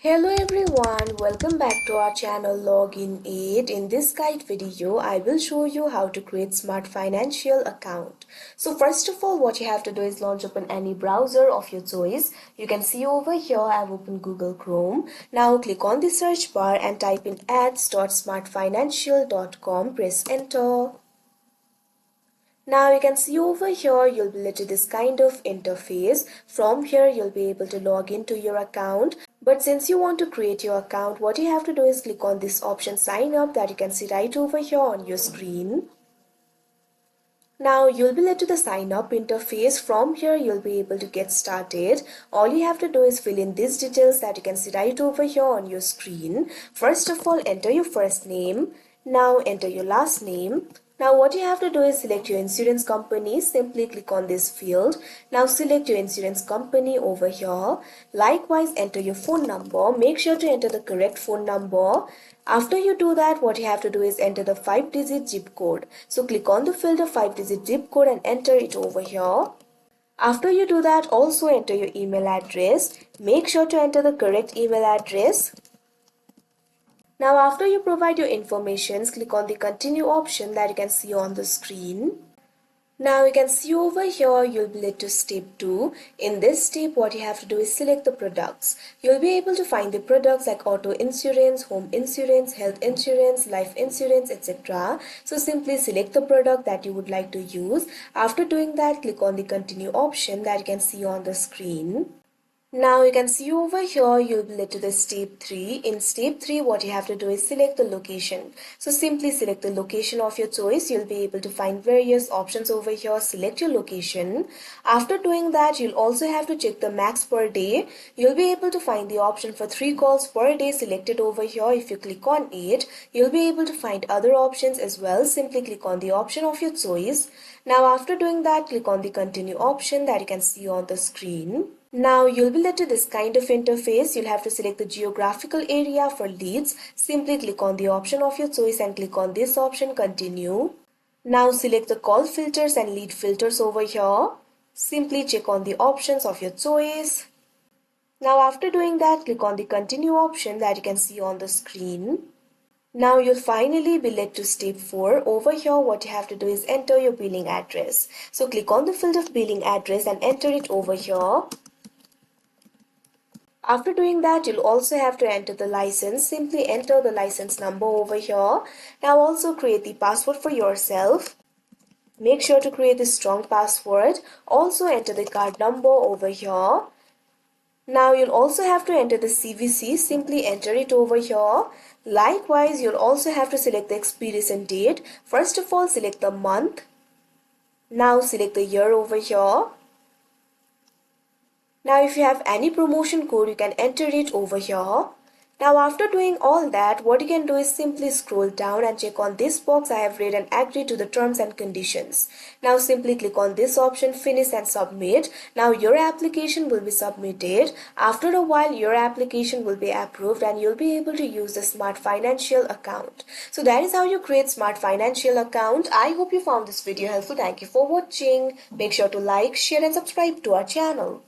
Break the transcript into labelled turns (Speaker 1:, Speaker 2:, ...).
Speaker 1: Hello everyone, welcome back to our channel Login 8. In this guide video, I will show you how to create smart financial account. So first of all, what you have to do is launch open any browser of your choice. You can see over here I have opened Google Chrome. Now click on the search bar and type in ads.smartfinancial.com. Press enter. Now you can see over here you'll be led to this kind of interface. From here you'll be able to log into your account. But since you want to create your account, what you have to do is click on this option sign up that you can see right over here on your screen. Now you'll be led to the sign up interface. From here you'll be able to get started. All you have to do is fill in these details that you can see right over here on your screen. First of all, enter your first name. Now enter your last name. Now what you have to do is select your insurance company. Simply click on this field. Now select your insurance company over here. Likewise, enter your phone number. Make sure to enter the correct phone number. After you do that, what you have to do is enter the 5-digit zip code. So click on the field of 5-digit zip code and enter it over here. After you do that, also enter your email address. Make sure to enter the correct email address. Now after you provide your information, click on the continue option that you can see on the screen. Now you can see over here you'll be led to step 2. In this step, what you have to do is select the products. You'll be able to find the products like auto insurance, home insurance, health insurance, life insurance, etc. So simply select the product that you would like to use. After doing that, click on the continue option that you can see on the screen. Now you can see over here you'll be led to the step 3. In step 3, what you have to do is select the location. So simply select the location of your choice. You'll be able to find various options over here. Select your location. After doing that, you'll also have to check the max per day. You'll be able to find the option for 3 calls per day selected over here. If you click on it, you'll be able to find other options as well. Simply click on the option of your choice. Now after doing that, click on the continue option that you can see on the screen. Now you'll be led to this kind of interface. You'll have to select the geographical area for leads. Simply click on the option of your choice and click on this option continue. Now select the call filters and lead filters over here. Simply check on the options of your choice. Now after doing that, click on the continue option that you can see on the screen. Now you'll finally be led to step 4. Over here what you have to do is enter your billing address. So click on the field of billing address and enter it over here. After doing that, you'll also have to enter the license. Simply enter the license number over here. Now also create the password for yourself. Make sure to create a strong password. Also enter the card number over here. Now you'll also have to enter the CVC. Simply enter it over here. Likewise, you'll also have to select the expiration date. First of all, select the month. Now select the year over here. Now if you have any promotion code, you can enter it over here. Now after doing all that, what you can do is simply scroll down and check on this box. I have read and agree to the terms and conditions. Now simply click on this option, finish and submit. Now your application will be submitted. After a while, your application will be approved and you'll be able to use the smart financial account. So that is how you create smart financial account. I hope you found this video helpful. Thank you for watching. Make sure to like, share and subscribe to our channel.